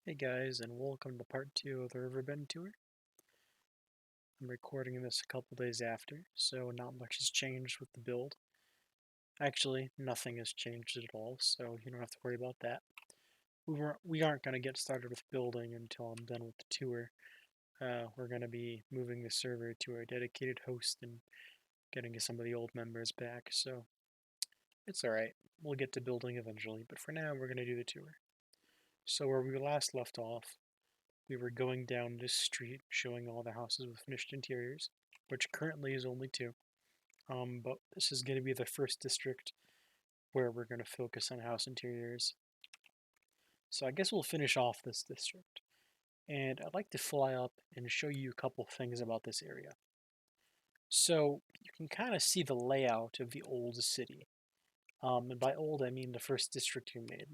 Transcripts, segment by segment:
Hey guys, and welcome to part 2 of the Riverbend tour. I'm recording this a couple days after, so not much has changed with the build. Actually, nothing has changed at all, so you don't have to worry about that. We aren't going to get started with building until I'm done with the tour. We're going to be moving the server to a dedicated host and getting some of the old members back, so it's alright. We'll get to building eventually, but for now we're going to do the tour. So where we last left off, we were going down this street showing all the houses with finished interiors, which currently is only two. But this is going to be the first district where we're going to focus on house interiors. So I guess we'll finish off this district. And I'd like to fly up and show you a couple things about this area. So you can kind of see the layout of the old city. And by old, I mean the first district we made.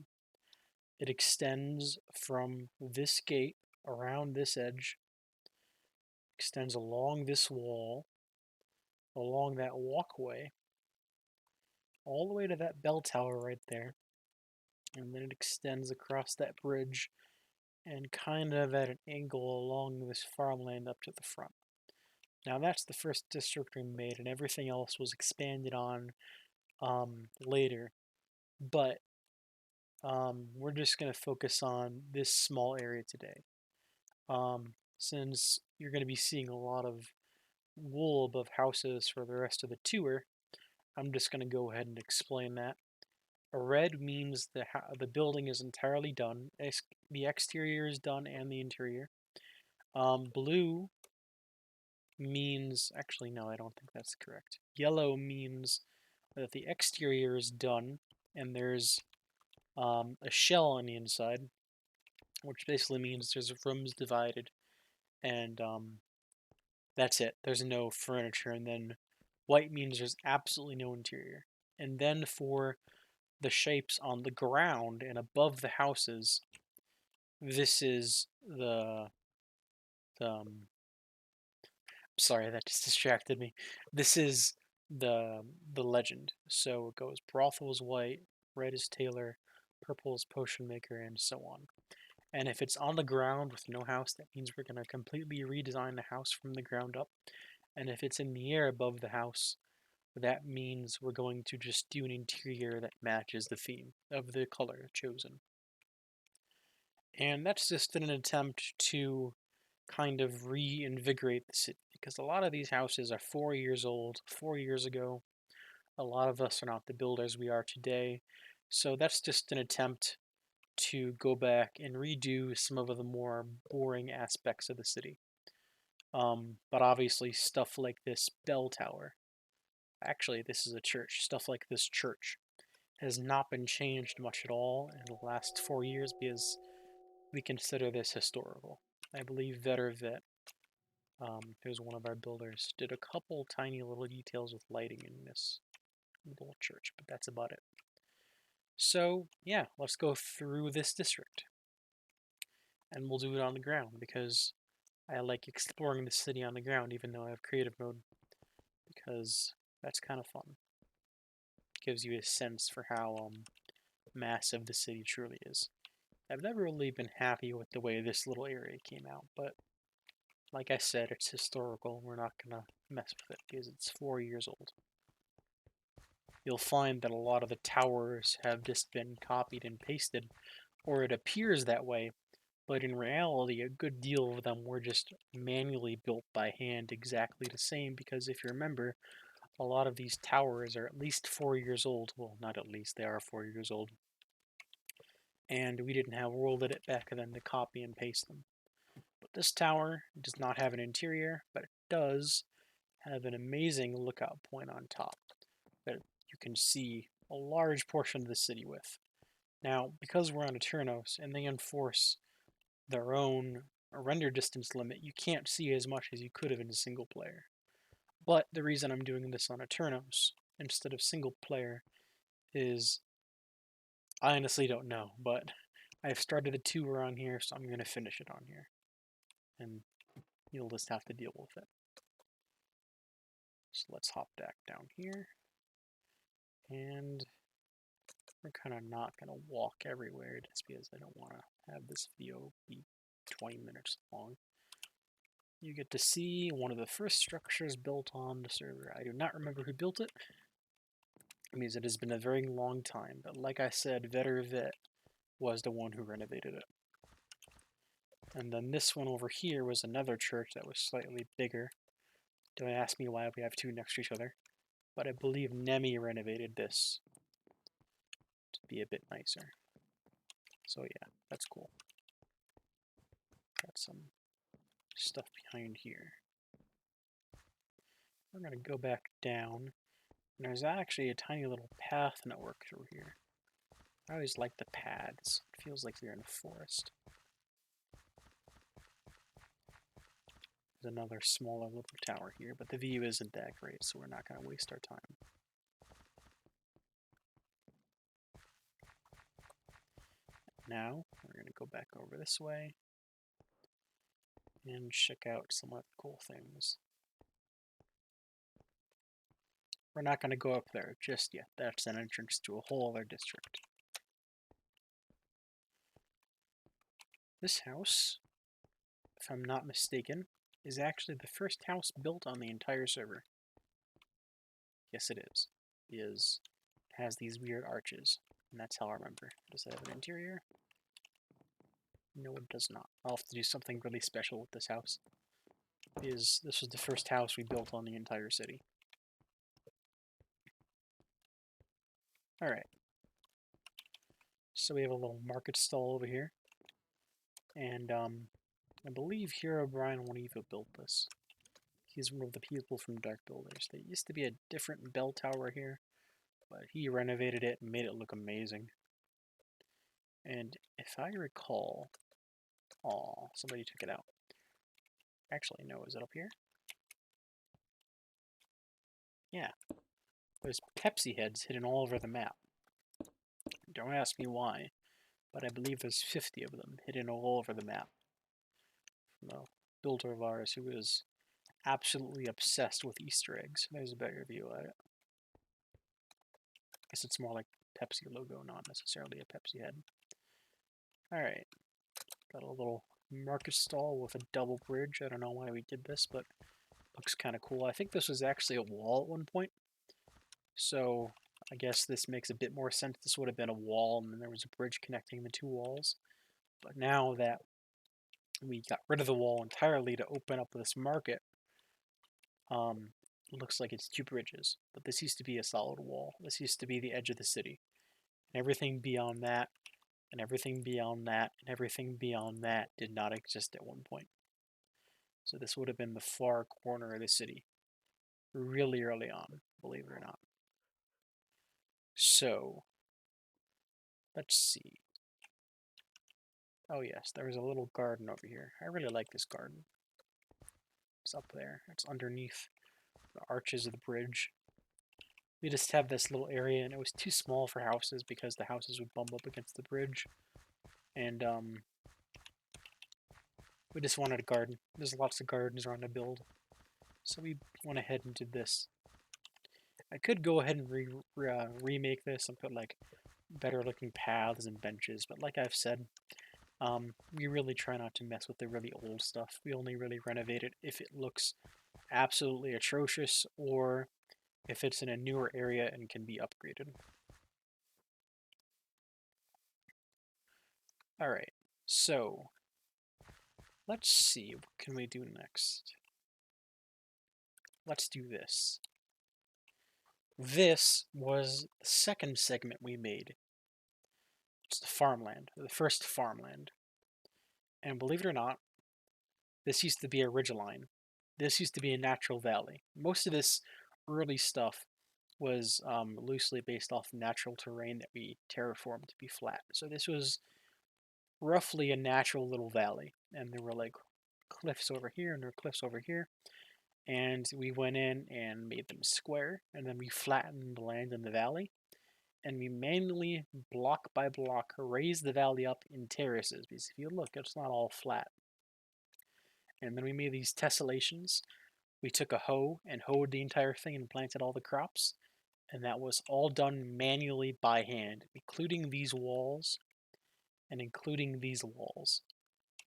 It extends from this gate around this edge, extends along this wall, along that walkway, all the way to that bell tower right there, and then it extends across that bridge and kind of at an angle along this farmland up to the front. Now that's the first district we made, and everything else was expanded on later, but we're just going to focus on this small area today. Since you're going to be seeing a lot of wool above houses for the rest of the tour, I'm just going to go ahead and explain that. Red means the building is entirely done. The exterior is done and the interior. Blue means, actually no, I don't think that's correct. Yellow means that the exterior is done and there's a shell on the inside, which basically means there's rooms divided and that's it. There's no furniture. And then white means there's absolutely no interior. And then for the shapes on the ground and above the houses, this is the sorry, that just distracted me. This is the legend. So it goes brothel is white, red is tailor, purple is potion maker, and so on. And if it's on the ground with no house, that means we're gonna completely redesign the house from the ground up. And if it's in the air above the house, that means we're going to just do an interior that matches the theme of the color chosen. And that's just in an attempt to kind of reinvigorate the city because a lot of these houses are 4 years old, 4 years ago. A lot of us are not the builders we are today. So that's just an attempt to go back and redo some of the more boring aspects of the city. But obviously, stuff like this bell tower, actually, this is a church, stuff like this church has not been changed much at all in the last 4 years because we consider this historical. I believe Vetter who's one of our builders, did a couple tiny little details with lighting in this little church, but that's about it. So, yeah, let's go through this district. And we'll do it on the ground because I like exploring the city on the ground even though I have creative mode because that's kind of fun. It gives you a sense for how massive the city truly is. I've never really been happy with the way this little area came out, but like I said, it's historical. We're not going to mess with it because it's 4 years old. You'll find that a lot of the towers have just been copied and pasted, or it appears that way, but in reality, a good deal of them were just manually built by hand exactly the same, because if you remember, a lot of these towers are at least 4 years old. Well, not at least, they are 4 years old. And we didn't have World Edit back then to copy and paste them. But this tower does not have an interior, but it does have an amazing lookout point on top that you can see a large portion of the city with. Now, because we're on Eternos and they enforce their own render distance limit, you can't see as much as you could have in a single player. But the reason I'm doing this on Eternos instead of single player is I honestly don't know, but I've started a tour on here, so I'm going to finish it on here. And you'll just have to deal with it. So let's hop back down here. And We're kind of not going to walk everywhere just because I don't want to have this video be 20 minutes long. You get to see one of the first structures built on the server. I do not remember who built it. It means it has been a very long time, but like I said, Vetter was the one who renovated it. And then this one over here was another church that was slightly bigger. Don't ask me why we have two next to each other, but I believe Nemi renovated this to be a bit nicer. So yeah, that's cool. Got some stuff behind here. We're going to go back down. And there's actually a tiny little path network through here. I always like the paths. It feels like you're in a forest. There's another smaller little tower here, but the view isn't that great, so we're not going to waste our time. Now, we're going to go back over this way and check out some of the cool things. We're not going to go up there just yet. That's an entrance to a whole other district. This house, if I'm not mistaken, is actually the first house built on the entire server. Yes, it is. It has these weird arches, and that's how I remember. Does it have an interior? No, it does not. I'll have to do something really special with this house. This was the first house we built on the entire city. Alright. So we have a little market stall over here. And I believe Herobrine Waniva built this. He's one of the people from Dark Builders. There used to be a different bell tower here, but he renovated it and made it look amazing. And if I recall... Aw, somebody took it out. Actually, no, is it up here? Yeah. There's Pepsi heads hidden all over the map. Don't ask me why, but I believe there's 50 of them hidden all over the map. From a builder of ours who is absolutely obsessed with Easter eggs. There's a better view at it. I guess it's more like Pepsi logo, not necessarily a Pepsi head. Alright. Got a little market stall with a double bridge. I don't know why we did this, but looks kind of cool. I think this was actually a wall at one point. So I guess this makes a bit more sense. This would have been a wall and then there was a bridge connecting the two walls. But now that we got rid of the wall entirely to open up this market, it looks like it's two bridges. But this used to be a solid wall. This used to be the edge of the city. And everything beyond that, and everything beyond that, and everything beyond that did not exist at one point. So this would have been the far corner of the city. Really early on, believe it or not. So, let's see. Oh yes, there was a little garden over here. I really like this garden. It's up there. It's underneath the arches of the bridge. We just have this little area, and it was too small for houses because the houses would bump up against the bridge. And we just wanted a garden. There's lots of gardens around to build. So we went ahead and did this. I could go ahead and remake this and put like better looking paths and benches, but like I've said, we really try not to mess with the really old stuff. We only really renovate it if it looks absolutely atrocious or if it's in a newer area and can be upgraded. Alright, so let's see, what can we do next? Let's do this. This was the second segment we made. It's the farmland, the first farmland. And believe it or not, this used to be a ridgeline. This used to be a natural valley. Most of this early stuff was loosely based off natural terrain that we terraformed to be flat. So this was roughly a natural little valley. And there were like cliffs over here and there were cliffs over here. And we went in and made them square. And then we flattened the land in the valley. And we manually, block by block, raised the valley up in terraces. Because if you look, it's not all flat. And then we made these tessellations. We took a hoe and hoed the entire thing and planted all the crops. and that was all done manually by hand, including these walls and including these walls.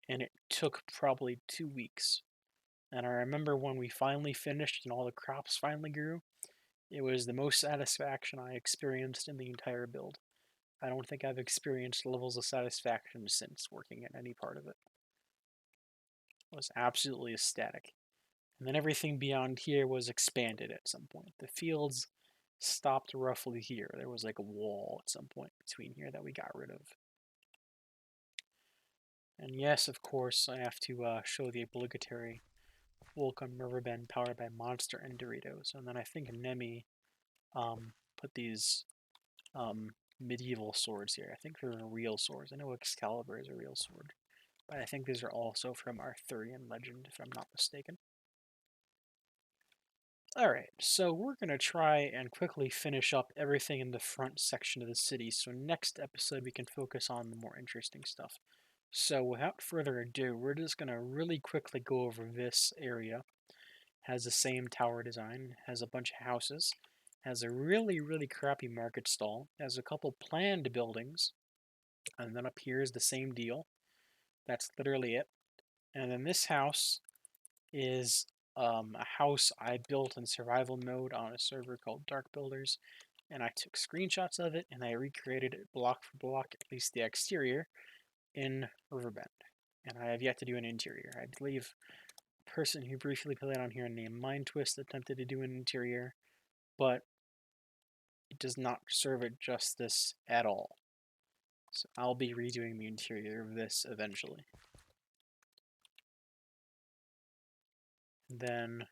And it took probably 2 weeks. And I remember when we finally finished and all the crops finally grew, it was the most satisfaction I experienced in the entire build. I don't think I've experienced levels of satisfaction since working at any part of it. I was absolutely ecstatic. And then everything beyond here was expanded at some point. The fields stopped roughly here. There was like a wall at some point between here that we got rid of. And yes, of course, I have to show the obligatory Welcome Riverbend powered by Monster and Doritos. And then I think Nemi put these medieval swords here. I think they're real swords. I know Excalibur is a real sword, but I think these are also from Arthurian legend, if I'm not mistaken. Alright, so we're going to try and quickly finish up everything in the front section of the city, so next episode we can focus on the more interesting stuff. So without further ado, we're just going to really quickly go over this area. Has the same tower design, has a bunch of houses, has a really crappy market stall, has a couple planned buildings, and then up here is the same deal. That's literally it. And then this house is a house I built in survival mode on a server called Dark Builders, and I took screenshots of it and I recreated it block for block, at least the exterior, in Riverbend. And I have yet to do an interior. I believe a person who briefly played on here named Mind Twist attempted to do an interior, but it does not serve it justice at all. So I'll be redoing the interior of this eventually. And then,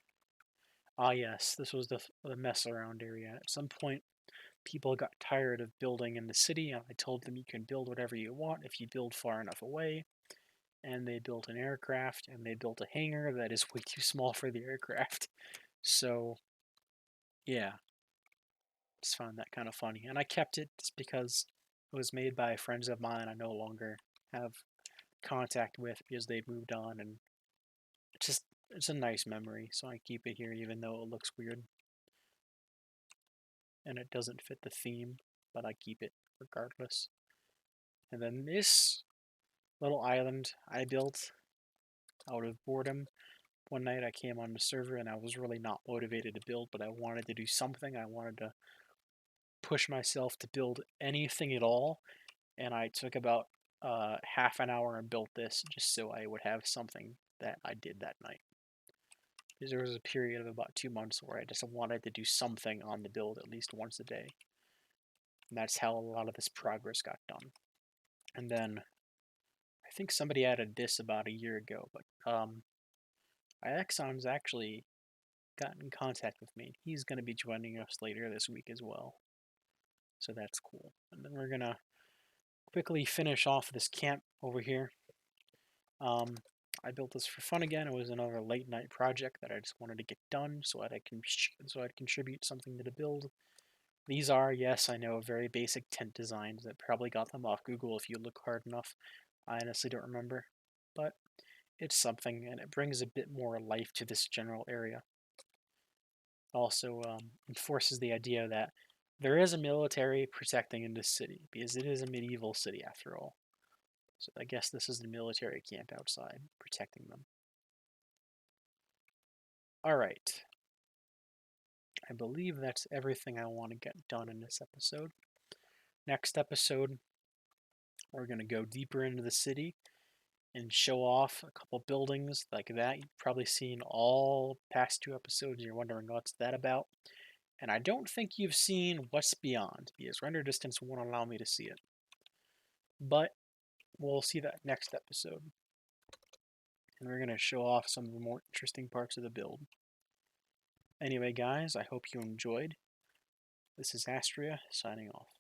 yes, this was the mess around area. At some point, people got tired of building in the city, and I told them you can build whatever you want if you build far enough away. And they built an aircraft, and they built a hangar that is way too small for the aircraft. So, yeah, just found that kind of funny. And I kept it just because it was made by friends of mine I no longer have contact with because they've moved on, and it's a nice memory, so I keep it here even though it looks weird. And it doesn't fit the theme, but I keep it regardless. And then this little island I built out of boredom. One night I came on the server and I was really not motivated to build, but I wanted to do something. I wanted to push myself to build anything at all, and I took about half an hour and built this just so I would have something that I did that night. Because there was a period of about 2 months where I just wanted to do something on the build at least once a day. And that's how a lot of this progress got done. And then I think somebody added this about a year ago, but Iexon's actually got in contact with me. He's going to be joining us later this week as well. So that's cool. And then we're going to quickly finish off this camp over here. I built this for fun again. It was another late night project that I just wanted to get done so I'd contribute something to the build. These are, yes, I know, very basic tent designs that probably got them off Google if you look hard enough. I honestly don't remember, but it's something, and it brings a bit more life to this general area. Also, enforces the idea that there is a military protecting in this city, because it is a medieval city after all. So I guess this is the military camp outside, protecting them. Alright. I believe that's everything I want to get done in this episode. Next episode, we're going to go deeper into the city and show off a couple buildings like that. You've probably seen all past 2 episodes. You're wondering what's that about. And I don't think you've seen What's Beyond, because render distance won't allow me to see it. But we'll see that next episode. And we're going to show off some of the more interesting parts of the build. Anyway, guys, I hope you enjoyed. This is Astria, signing off.